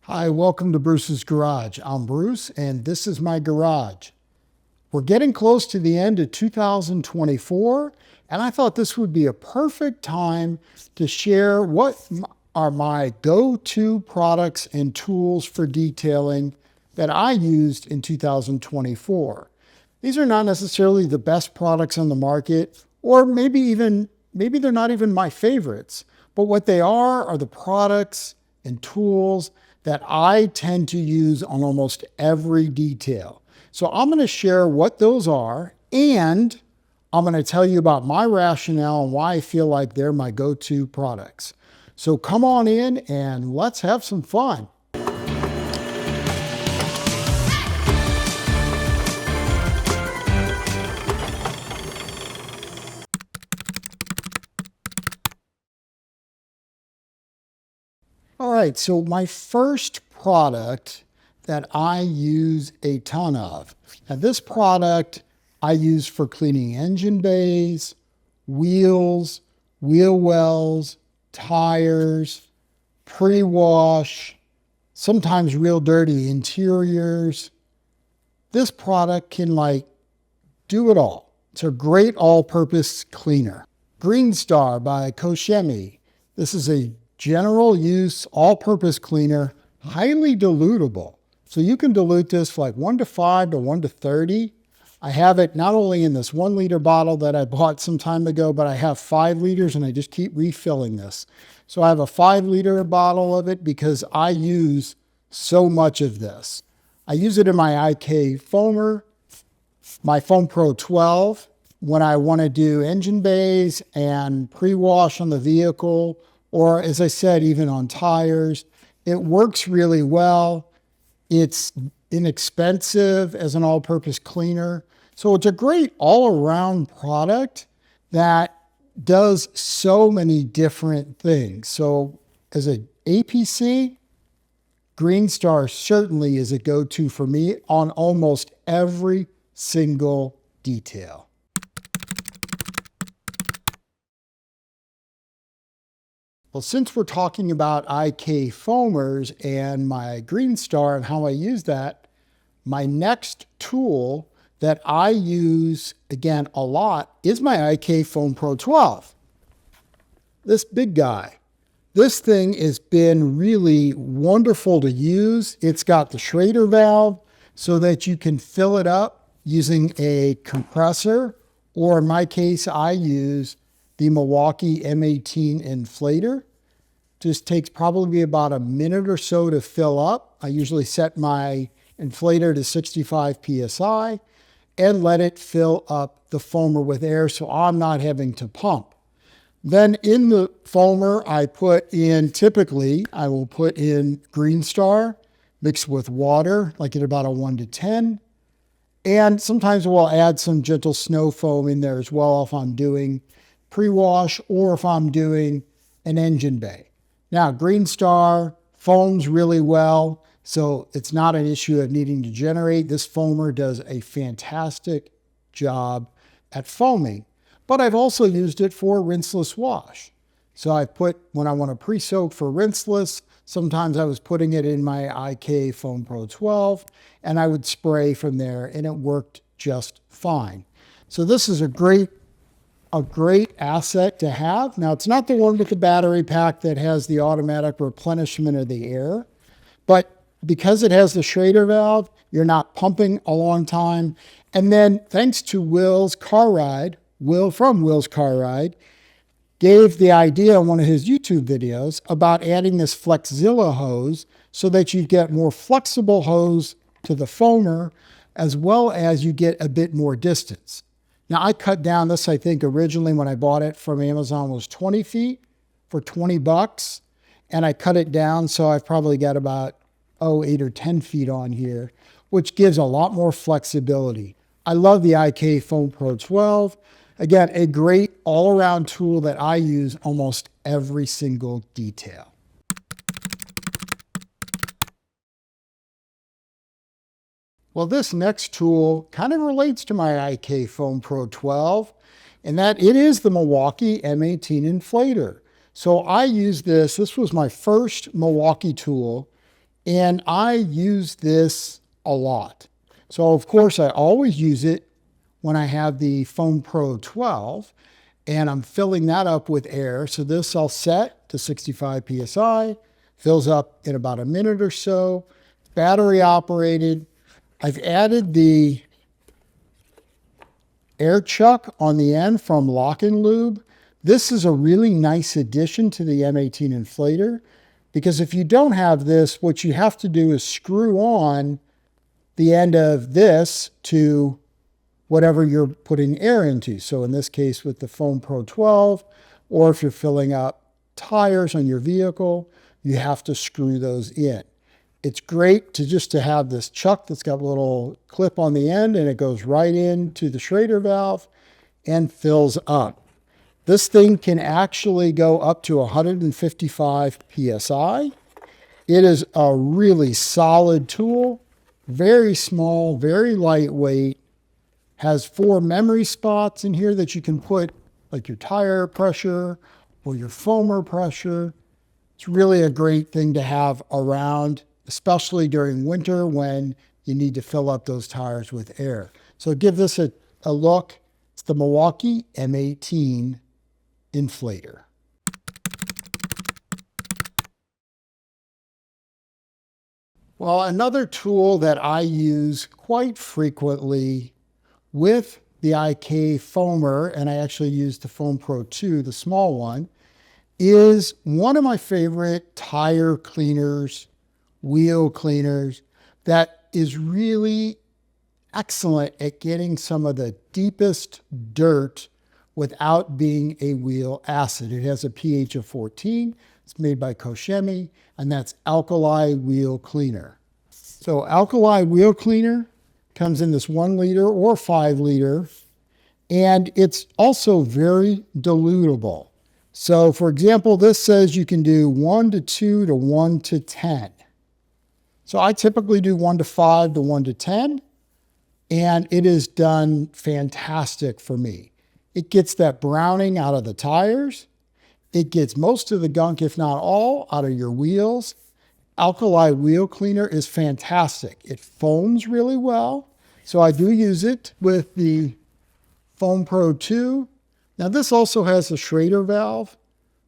Hi, welcome to Bruce's Garage. I'm Bruce, and this is my garage. We're getting close to the end of 2024, and I thought this would be a perfect time to share what are my go-to products and tools for detailing that I used in 2024. These are not necessarily the best products on the market, or maybe they're not even my favorites, but what they are the products and tools that I tend to use on almost every detail. So I'm going to share what those are, and I'm going to tell you about my rationale and why I feel like they're my go-to products. So come on in and let's have some fun. All right, so my first product that I use a ton of. Now this product I use for cleaning engine bays, wheels, wheel wells, tires, pre-wash, sometimes real dirty interiors. This product can do it all. It's a great all-purpose cleaner. Green Star by Koshemi. This is a general use, all-purpose cleaner, highly dilutable. So you can dilute this for 1 to 5 to 1 to 30. I have it not only in this 1 liter bottle that I bought some time ago, but I have 5 liters and I just keep refilling this. So I have a 5 liter bottle of it because I use so much of this. I use it in my IK foamer, my Foam Pro 12, when I want to do engine bays and pre-wash on the vehicle, or as I said, even on tires. It works really well. It's inexpensive as an all-purpose cleaner. So it's a great all-around product that does so many different things. So as an APC, Green Star certainly is a go-to for me on almost every single detail. Well, since we're talking about IK foamers and my Green Star and how I use that, my next tool that I use, again, a lot is my IK Foam Pro 12. This big guy. This thing has been really wonderful to use. It's got the Schrader valve so that you can fill it up using a compressor, or in my case, I use the Milwaukee M18 inflator. Just takes probably about a minute or so to fill up. I usually set my inflator to 65 PSI and let it fill up the foamer with air so I'm not having to pump. Then in the foamer, typically I will put in Green Star mixed with water, like at about a 1 to 10. And sometimes we'll add some gentle snow foam in there as well if I'm doing pre-wash or if I'm doing an engine bay. Now, Green Star foams really well, so it's not an issue of needing to generate. This foamer does a fantastic job at foaming, but I've also used it for rinseless wash. So when I want to pre-soak for rinseless, sometimes I was putting it in my IK Foam Pro 12 and I would spray from there and it worked just fine. So this is a great asset to have. Now, it's not the one with the battery pack that has the automatic replenishment of the air, but because it has the Schrader valve, you're not pumping a long time. And then thanks to Will from Will's Car Ride, gave the idea in one of his YouTube videos about adding this Flexzilla hose so that you get more flexible hose to the foamer, as well as you get a bit more distance. Now I cut down this, I think originally when I bought it from Amazon was 20 feet for 20 bucks. And I cut it down, so I've probably got about 8 or 10 feet on here, which gives a lot more flexibility. I love the IK Foam Pro 12. Again, a great all-around tool that I use almost every single detail. Well, this next tool kind of relates to my IK Foam Pro 12, and that it is the Milwaukee M18 inflator. So I use this. This was my first Milwaukee tool And I use this a lot. So of course I always use it when I have the Foam Pro 12 and I'm filling that up with air. So this I'll set to 65 PSI, fills up in about a minute or so, battery operated. I've added the air chuck on the end from Lock and Lube. This is a really nice addition to the M18 inflator because if you don't have this, what you have to do is screw on the end of this to whatever you're putting air into. So in this case with the Foam Pro 12, or if you're filling up tires on your vehicle, you have to screw those in. It's great to have this chuck that's got a little clip on the end and it goes right into the Schrader valve and fills up. This thing can actually go up to 155 PSI. It is a really solid tool, very small, very lightweight, has 4 memory spots in here that you can put like your tire pressure or your foamer pressure. It's really a great thing to have around, especially during winter when you need to fill up those tires with air. So give this a look. It's the Milwaukee M18 inflator. Well, another tool that I use quite frequently with the IK foamer, and I actually use the Foam Pro 2, the small one, is one of my favorite tire cleaners, wheel cleaners, that is really excellent at getting some of the deepest dirt without being a wheel acid. It has a pH of 14. It's made by Koshemi, and that's Alkali Wheel Cleaner. So Alkali Wheel Cleaner comes in this 1 liter or 5 liter, and it's also very dilutable. So for example, this says you can do 1 to 2 to 1 to 10. So I typically do 1 to 5 to 1 to 10, and it is done fantastic for me. It gets that browning out of the tires. It gets most of the gunk, if not all, out of your wheels. Alkali Wheel Cleaner is fantastic. It foams really well. So I do use it with the Foam Pro 2. Now this also has a Schrader valve,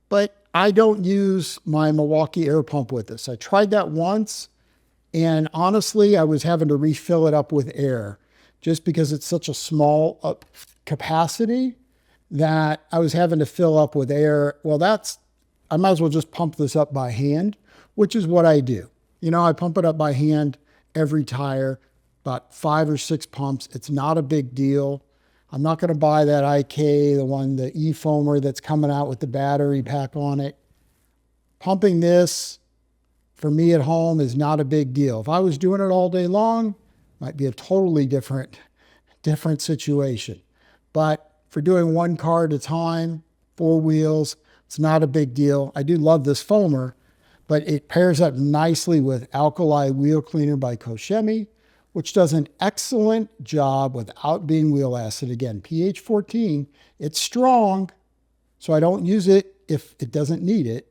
but I don't use my Milwaukee air pump with this. I tried that once, and honestly, I was having to refill it up with air just because it's such a small capacity that I was having to fill up with air. Well, I might as well just pump this up by hand, which is what I do. You know, I pump it up by hand every tire, about 5 or 6 pumps. It's not a big deal. I'm not going to buy that IK, the e-foamer that's coming out with the battery pack on it. Pumping this for me at home is not a big deal. If I was doing it all day long, it might be a totally different situation. But for doing 1 car at a time, 4 wheels, it's not a big deal. I do love this foamer, but it pairs up nicely with Alkali Wheel Cleaner by Koshemi, which does an excellent job without being wheel acid. Again, pH 14, it's strong, so I don't use it if it doesn't need it.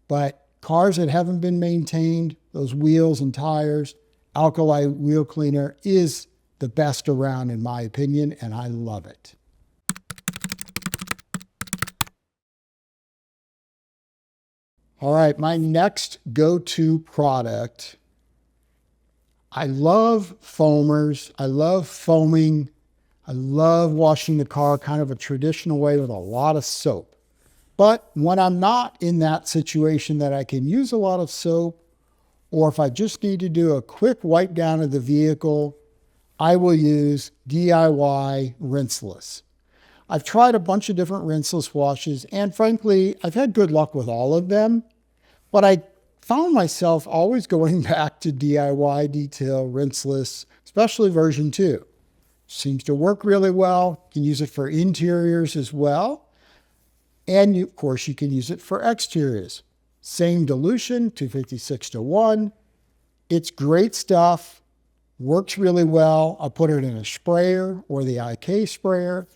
But cars that haven't been maintained, those wheels and tires, Alkali Wheel Cleaner is the best around in my opinion, and I love it. All right, my next go-to product. I love foamers. I love foaming. I love washing the car kind of a traditional way with a lot of soap. But when I'm not in that situation that I can use a lot of soap, or if I just need to do a quick wipe down of the vehicle, I will use DIY rinseless. I've tried a bunch of different rinseless washes, and frankly, I've had good luck with all of them. But I found myself always going back to DIY Detail Rinseless, especially version 2. Seems to work really well. You can use it for interiors as well. And of course, you can use it for exteriors. Same dilution, 256 to 1. It's great stuff, works really well. I'll put it in a sprayer or the IK sprayer,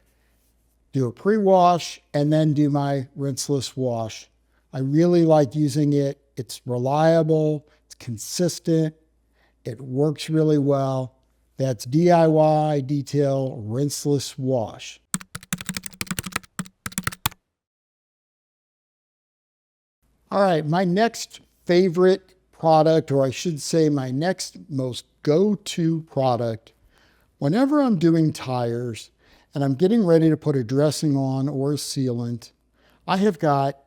do a pre-wash, and then do my rinseless wash. I really like using it. It's reliable. It's consistent. It works really well. That's DIY Detail Rinseless Wash. All right, my next favorite product, or I should say my next most go-to product, whenever I'm doing tires and I'm getting ready to put a dressing on or a sealant, I have got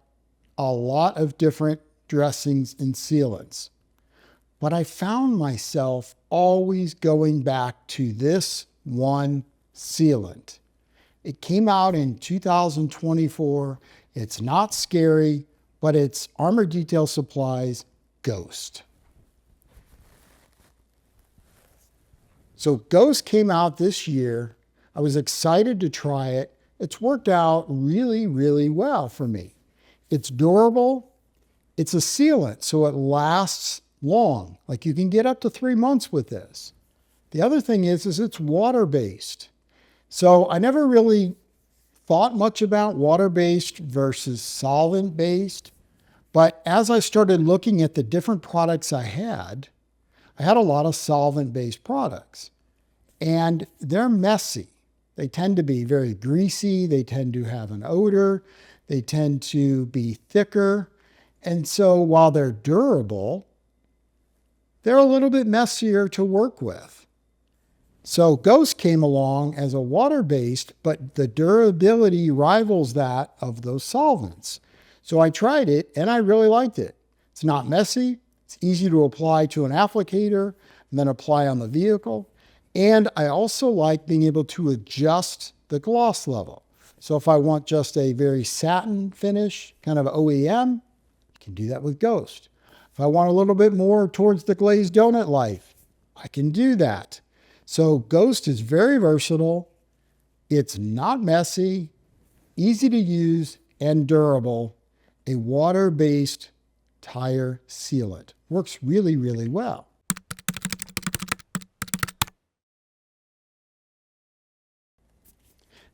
a lot of different dressings and sealants. But I found myself always going back to this one sealant. It came out in 2024. It's not scary, but it's Armor Detail Supply's Ghost. So Ghost came out this year. I was excited to try it. It's worked out really, really well for me. It's durable. It's a sealant, so it lasts long. Like you can get up to 3 months with this. The other thing is it's water-based. So I never really thought much about water-based versus solvent-based. But as I started looking at the different products I had a lot of solvent-based products. And they're messy. They tend to be very greasy. They tend to have an odor. They tend to be thicker. And so while they're durable, they're a little bit messier to work with. So Ghost came along as a water-based, but the durability rivals that of those solvents. So I tried it and I really liked it. It's not messy. It's easy to apply to an applicator and then apply on the vehicle. And I also like being able to adjust the gloss level. So if I want just a very satin finish, kind of OEM, I can do that with Ghost. If I want a little bit more towards the glazed donut life, I can do that. So Ghost is very versatile. It's not messy, easy to use, and durable. A water-based tire sealant. Works really, really well.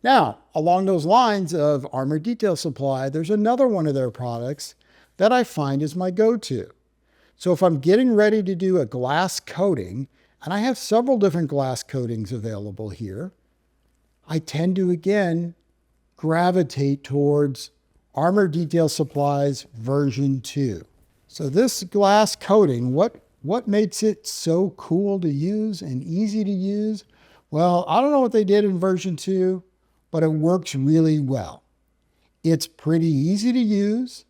Now, along those lines of Armor Detail Supply, there's another one of their products that I find is my go-to. So if I'm getting ready to do a glass coating, and I have several different glass coatings available here, I tend to, again, gravitate towards Armor Detail Supply's version 2. So this glass coating, what makes it so cool to use and easy to use? Well, I don't know what they did in version 2, but it works really well. It's pretty easy to use.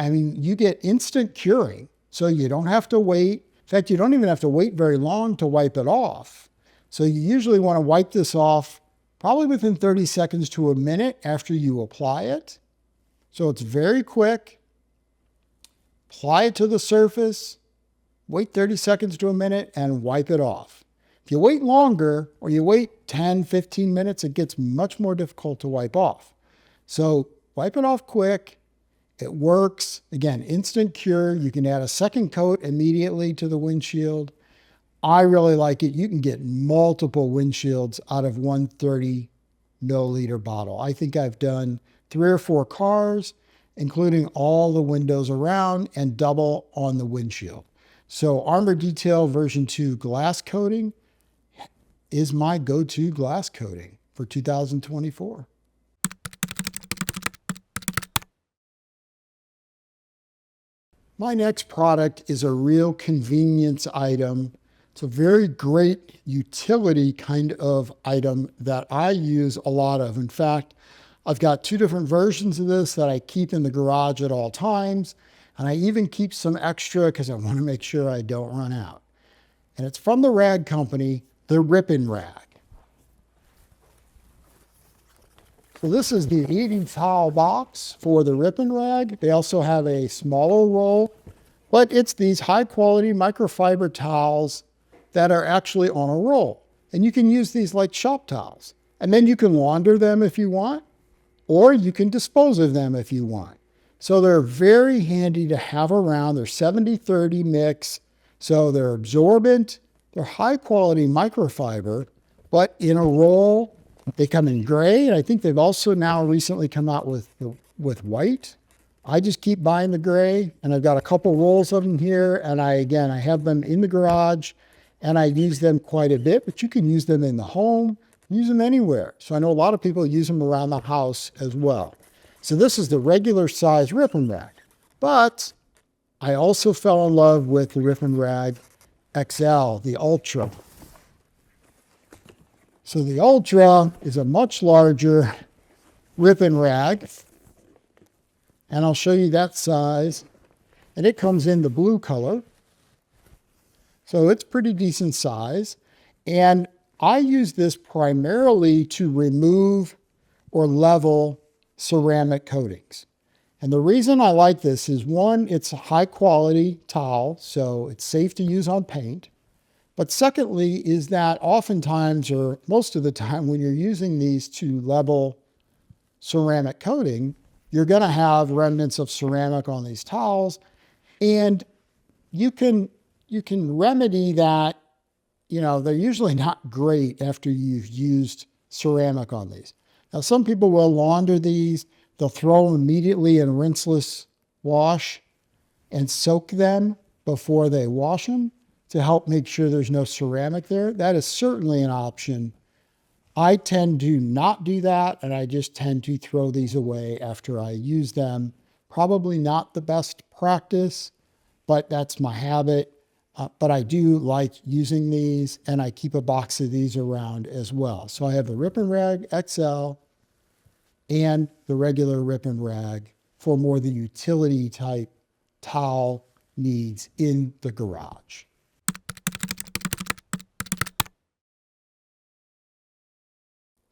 I mean, you get instant curing, so you don't have to wait. In fact, you don't even have to wait very long to wipe it off. So you usually want to wipe this off probably within 30 seconds to a minute after you apply it. So it's very quick. Apply it to the surface, wait 30 seconds to a minute, and wipe it off. If you wait longer, or you wait 10, 15 minutes, it gets much more difficult to wipe off. So wipe it off quick. It works. Again, instant cure. You can add a second coat immediately to the windshield. I really like it. You can get multiple windshields out of one 30 milliliter bottle. I think I've done 3 or 4 cars, including all the windows around and double on the windshield. So Armor Detail version 2 glass coating is my go-to glass coating for 2024. My next product is a real convenience item. It's a very great utility kind of item that I use a lot of. In fact, I've got 2 different versions of this that I keep in the garage at all times. And I even keep some extra because I want to make sure I don't run out. And it's from the rag company, the Rip-N Rag. So this is the 80 towel box for the Rip-N Rag. They also have a smaller roll, but it's these high quality microfiber towels that are actually on a roll. And you can use these like shop towels. And then you can launder them if you want, or you can dispose of them if you want. So they're very handy to have around. They're 70-30 mix. So they're absorbent. They're high quality microfiber, but in a roll. They come in gray, and I think they've also now recently come out with white. I just keep buying the gray, and I've got a couple rolls of them here. And I have them in the garage, and I use them quite a bit, but you can use them in the home, use them anywhere. So I know a lot of people use them around the house as well. So this is the regular size Rip-N Rag, but I also fell in love with the Rip-N Rag XL, the Ultra. So the Ultra is a much larger Rip-N Rag, and I'll show you that size. And it comes in the blue color, so it's pretty decent size. And I use this primarily to remove or level ceramic coatings. And the reason I like this is, one, it's a high quality towel, so it's safe to use on paint. But secondly is that oftentimes, or most of the time, when you're using these to level ceramic coating, you're going to have remnants of ceramic on these towels, and you can remedy that. You know, they're usually not great after you've used ceramic on these. Now, some people will launder these. They'll throw them immediately in a rinseless wash and soak them before they wash them to help make sure there's no ceramic there. That is certainly an option. I tend to not do that, and I just tend to throw these away after I use them. Probably not the best practice, but that's my habit. But I do like using these, and I keep a box of these around as well. So I have the Rip-N Rag XL and the regular Rip-N Rag for more the utility type towel needs in the garage.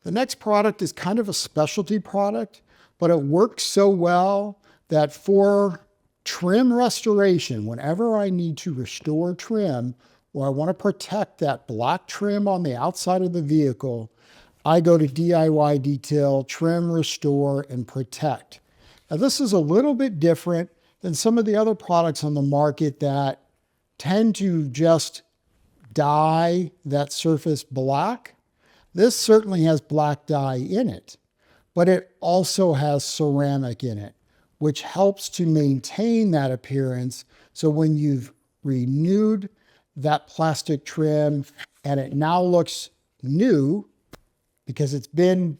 The next product is kind of a specialty product, but it works so well that for trim restoration, whenever I need to restore trim or I want to protect that black trim on the outside of the vehicle, I go to DIY Detail, Trim, Restore, and Protect. Now, this is a little bit different than some of the other products on the market that tend to just dye that surface black. This certainly has black dye in it, but it also has ceramic in it, which helps to maintain that appearance. So when you've renewed that plastic trim and it now looks new because it's been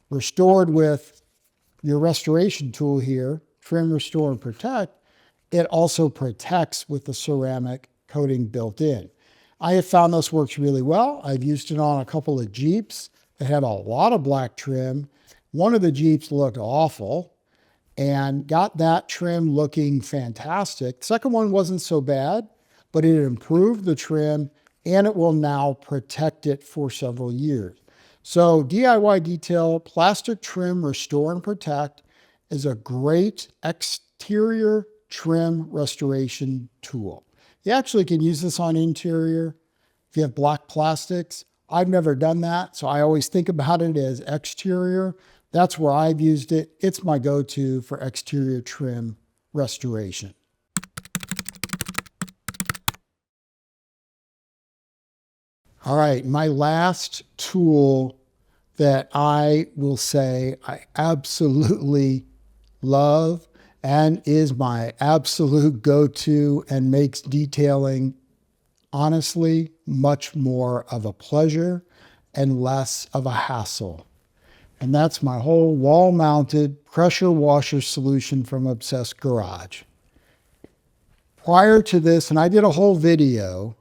restored with your restoration tool here, Trim, Restore, and Protect, it also protects with the ceramic coating built in. I have found this works really well. I've used it on a couple of Jeeps that had a lot of black trim. One of the Jeeps looked awful and got that trim looking fantastic. The second one wasn't so bad, but it improved the trim, and it will now protect it for several years. So DIY Detail Plastic Trim, Restore, and Protect is a great exterior trim restoration tool. You actually can use this on interior if you have black plastics. I've never done that, so I always think about it as exterior. That's where I've used it. It's my go-to for exterior trim restoration. All right, my last tool that I will say I absolutely love and is my absolute go-to and makes detailing, honestly, much more of a pleasure and less of a hassle. And that's my whole wall-mounted pressure washer solution from Obsessed Garage. Prior to this, and I did a whole video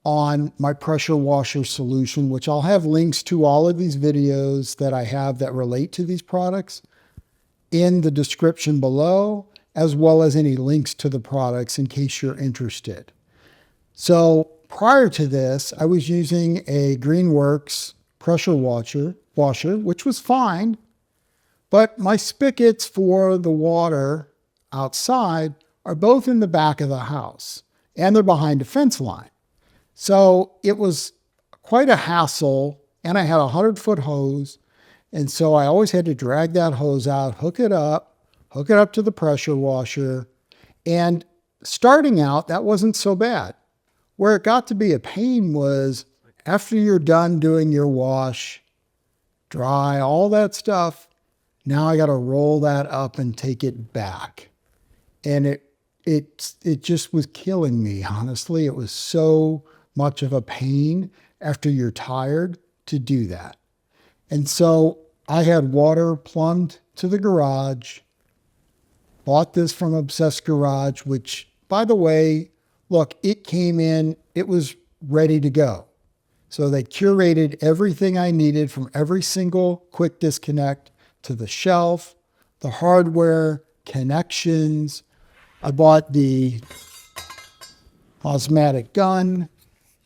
on my pressure washer solution, which I'll have links to all of these videos that I have that relate to these products in the description below, as well as any links to the products in case you're interested. So prior to this, I was using a Greenworks pressure washer, which was fine, but my spigots for the water outside are both in the back of the house, and they're behind a fence line. So it was quite a hassle, and I had a 100-foot hose, and so I always had to drag that hose out, hook it up to the pressure washer, and starting out, that wasn't so bad. Where it got to be a pain was after you're done doing your wash, dry, all that stuff, now I got to roll that up and take it back. and it just was killing me, honestly. It was so much of a pain after you're tired to do that. And so I had water plumbed to the garage, bought this from Obsessed Garage, which, by the way, look, it came in, it was ready to go. So they curated everything I needed, from every single quick disconnect to the shelf, the hardware, connections. I bought the Osmatic gun,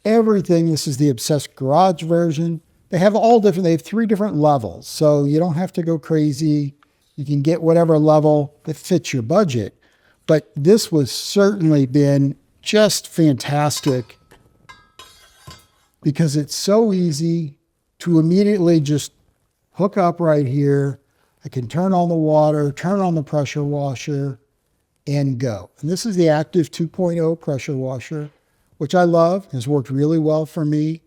everything. This is the Obsessed Garage version. They have they have 3 different levels, so you don't have to go crazy. You can get whatever level that fits your budget. But this was certainly been just fantastic because it's so easy to immediately just hook up right here. I can turn on the water, turn on the pressure washer, and go. And this is the Active 2.0 pressure washer, which I love, has worked really well for me.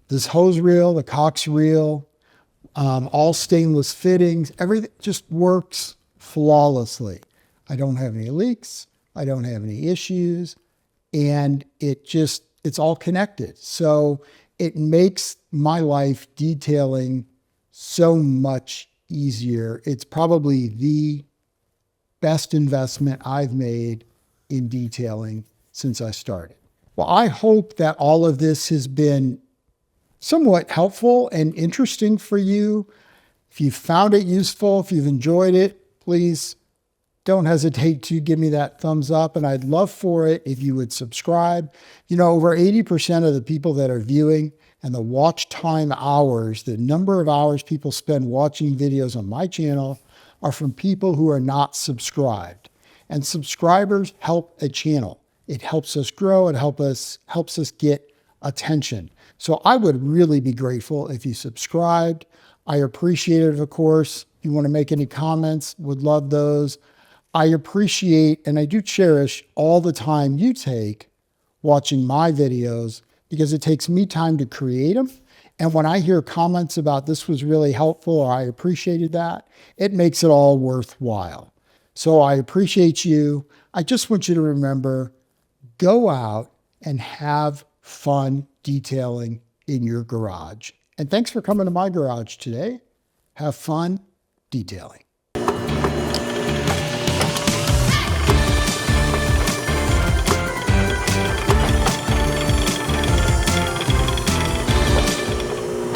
This hose reel, the Cox reel, all stainless fittings, everything just works flawlessly. I don't have any leaks, I don't have any issues, and it's all connected. So it makes my life detailing so much easier. It's probably the best investment I've made in detailing since I started. Well, I hope that all of this has been somewhat helpful and interesting for you. If you found it useful, if you've enjoyed it, please don't hesitate to give me that thumbs up. And I'd love for it if you would subscribe. You know, over 80% of the people that are viewing and the watch time hours, the number of hours people spend watching videos on my channel, are from people who are not subscribed. And subscribers help a channel. It helps us grow. It helps us get attention. So I would really be grateful if you subscribed. I appreciate it, of course. If you want to make any comments, would love those. I appreciate and I do cherish all the time you take watching my videos, because it takes me time to create them. And when I hear comments about this was really helpful or I appreciated that, it makes it all worthwhile. So I appreciate you. I just want you to remember, go out and have fun detailing in your garage. And thanks for coming to my garage today. Have fun detailing.